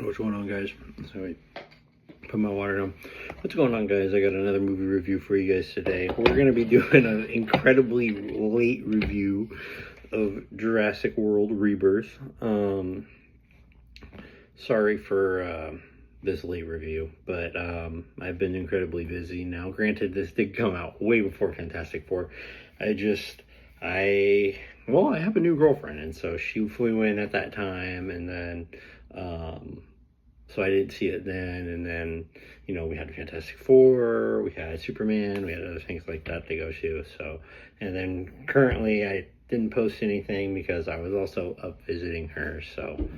What's going on, guys? So I put my water down. What's going on, guys? I got another movie review for you guys today. We're going to be doing an incredibly late review of Jurassic World Rebirth. Sorry for this late review, but I've been incredibly busy. Now, granted, this did come out way before Fantastic Four. I have a new girlfriend, and so she flew in at that time, and then so I didn't see it then, and then, you know, we had Fantastic Four, we had Superman, we had other things like that to go to, so, and then currently I didn't post anything because I was also up visiting her, so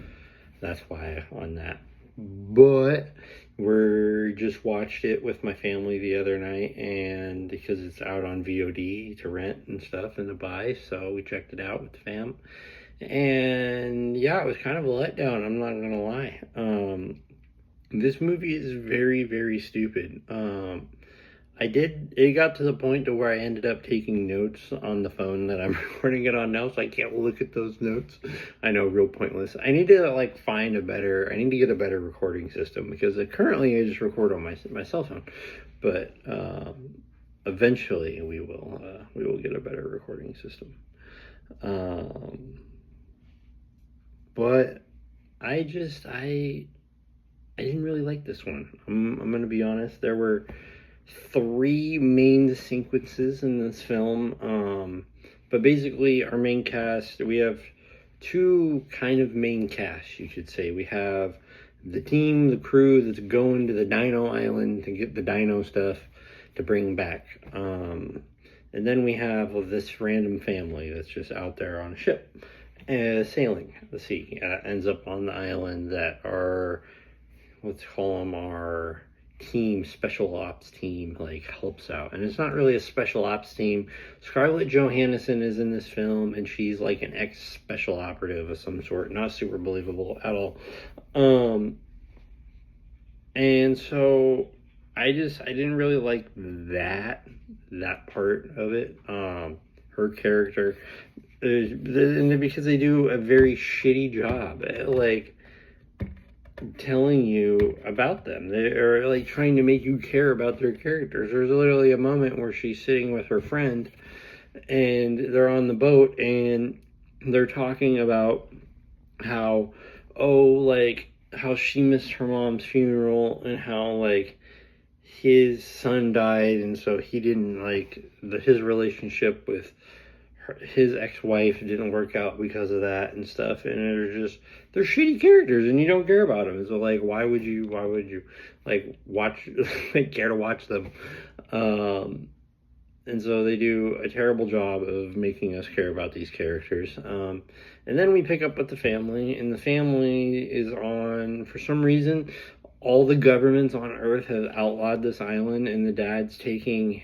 that's why on that. But we just watched it with my family the other night, and because it's out on VOD to rent and stuff and to buy, so we checked it out with the fam. And yeah, it was kind of a letdown, I'm not gonna lie. This movie is very, very stupid. It got to the point to where I ended up taking notes on the phone that I'm recording it on now, so I can't look at those notes. I know, real pointless. I need to I need to get a better recording system, because currently I just record on my cell phone. But eventually we will get a better recording system. But I didn't really like this one. I'm gonna be honest. There were 3 main sequences in this film, but basically our main cast, we have 2 kind of main casts, you could say. We have the team, the crew that's going to the Dino Island to get the dino stuff to bring back, and then we have this random family that's just out there on a ship sailing the sea. Ends up on the island that are, let's call them our team, special ops team, helps out. And it's not really a special ops team. Scarlett Johansson is in this film, and she's like an ex-special operative of some sort. Not super believable at all. And so I didn't really like that part of it. Her character, because they do a very shitty job at telling you about them. They're trying to make you care about their characters. There's literally a moment where she's sitting with her friend and they're on the boat and they're talking about how how she missed her mom's funeral, and how his son died, and so he didn't his relationship with his ex-wife didn't work out because of that and stuff. And they're shitty characters and you don't care about them. So why would you watch care to watch them? And so they do a terrible job of making us care about these characters. And then we pick up with the family, and the family is on, for some reason, all the governments on Earth have outlawed this island, and the dad's taking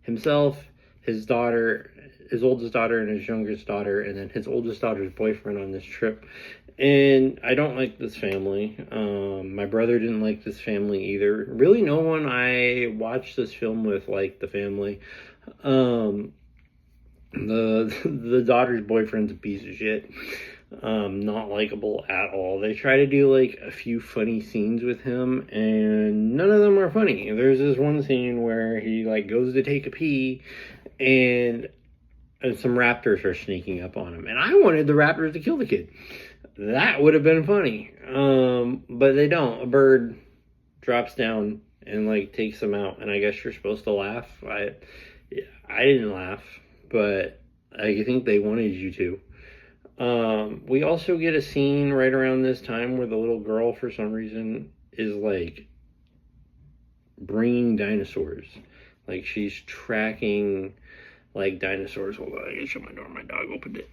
himself, his daughter, his oldest daughter, and his youngest daughter, and then his oldest daughter's boyfriend on this trip. And I don't like this family. My brother didn't like this family either. Really, no one I watched this film with liked the family. The daughter's boyfriend's a piece of shit. Not likable at all. They try to do a few funny scenes with him, and none of them are funny. There's this one scene where he goes to take a pee, and some raptors are sneaking up on him, and I wanted the raptors to kill the kid. That would have been funny, but they don't. A bird drops down and takes them out, and I guess you're supposed to laugh. I didn't laugh, but I think they wanted you to. We also get a scene right around this time where the little girl, for some reason, is bringing dinosaurs. She's tracking dinosaurs. Hold on, I gotta shut my door. My dog opened it.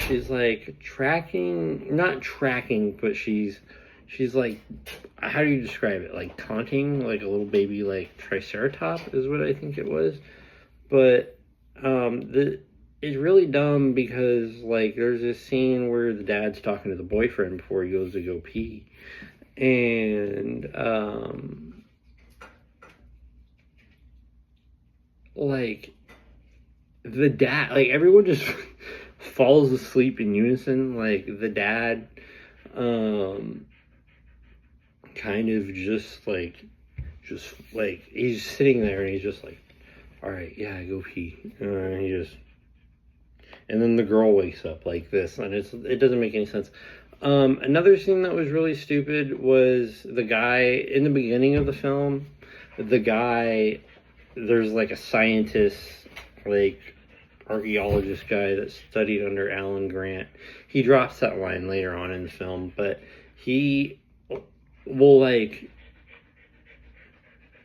She's tracking, not tracking, but she's how do you describe it? Taunting, a little baby, triceratops is what I think it was. But it's really dumb because there's this scene where the dad's talking to the boyfriend before he goes to go pee, and the dad, everyone just falls asleep in unison. The dad Kind of just like he's sitting there and he's just like, all right, yeah, go pee. And then the girl wakes up like this, and it doesn't make any sense. Another scene that was really stupid was the guy in the beginning of the film. The guy, there's like a scientist, like archaeologist guy that studied under Alan Grant. He drops that line later on in the film, but he will like,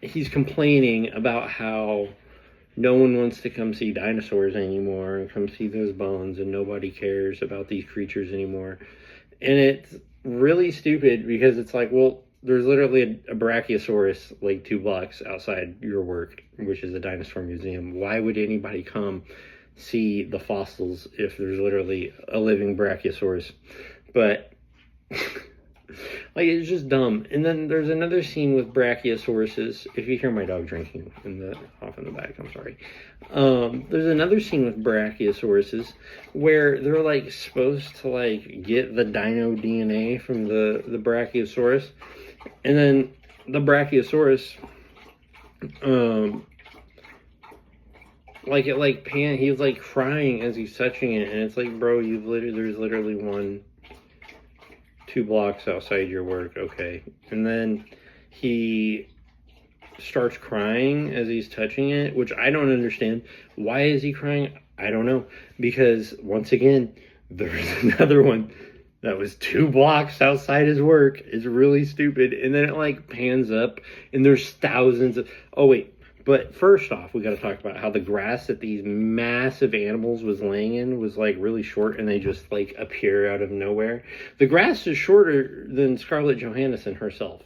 he's complaining about how no one wants to come see dinosaurs anymore and come see those bones, and nobody cares about these creatures anymore. And it's really stupid because it's like, well, there's literally a Brachiosaurus like 2 blocks outside your work, which is a dinosaur museum. Why would anybody come see the fossils if there's literally a living Brachiosaurus? But like, it's just dumb. And then there's another scene with Brachiosauruses. If you hear my dog drinking off in the back, I'm sorry. There's another scene with Brachiosauruses where they're like supposed to like get the dino DNA from the Brachiosaurus, and then the Brachiosaurus, like it like he was like crying as he's touching it, and it's like, bro, there's literally 2 blocks outside your work, okay. And then he starts crying as he's touching it, which I don't understand. Why is he crying? I don't know. Because, once again, there's another one that was 2 blocks outside his work. It's really stupid. And then it, like, pans up, and there's thousands of... Oh, wait. But first off, we got to talk about how the grass that these massive animals was laying in was like really short, and they just like appear out of nowhere. The grass is shorter than Scarlett Johansson herself,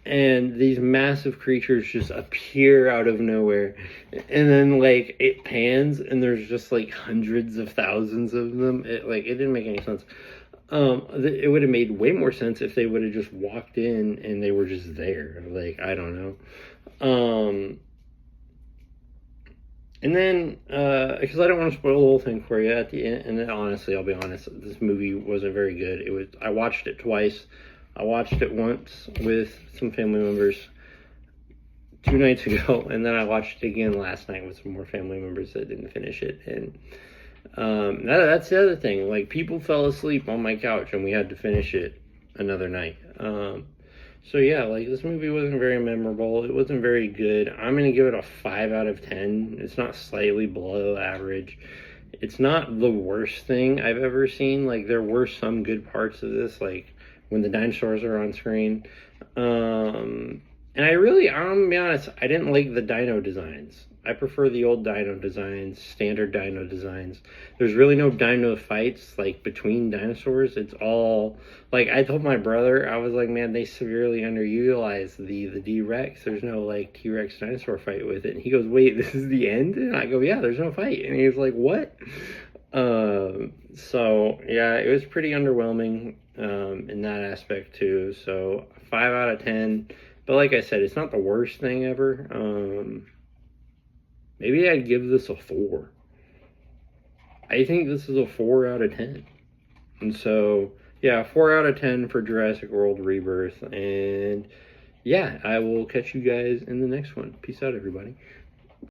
and these massive creatures just appear out of nowhere. And then like it pans, and there's just like hundreds of thousands of them. It didn't make any sense. It would have made way more sense if they would have just walked in and they were just there. Like, I don't know. And then, because I don't want to spoil the whole thing for you at the end, and then honestly, I'll be honest, this movie wasn't very good. I watched it twice. I watched it once with some family members 2 nights ago, and then I watched it again last night with some more family members that didn't finish it. And that's the other thing. Like, people fell asleep on my couch, and we had to finish it another night. So yeah, like, this movie wasn't very memorable. It wasn't very good. I'm going to give it a 5 out of 10. It's not slightly below average. It's not the worst thing I've ever seen. Like, there were some good parts of this, like when the dinosaurs are on screen. And I'm going to be honest, I didn't like the dino designs. I prefer the old dino designs, standard dino designs. There's really no dino fights, like, between dinosaurs. It's all, like, I told my brother, I was like, man, they severely underutilized the D-Rex. There's no, like, T-Rex dinosaur fight with it. And he goes, wait, this is the end? And I go, yeah, there's no fight. And he was like, what? So, yeah, it was pretty underwhelming in that aspect, too. So, 5 out of 10. But like I said, it's not the worst thing ever. Maybe I'd give this a 4. I think this is a 4 out of 10. And so, yeah, 4 out of 10 for Jurassic World Rebirth. And yeah, I will catch you guys in the next one. Peace out, everybody.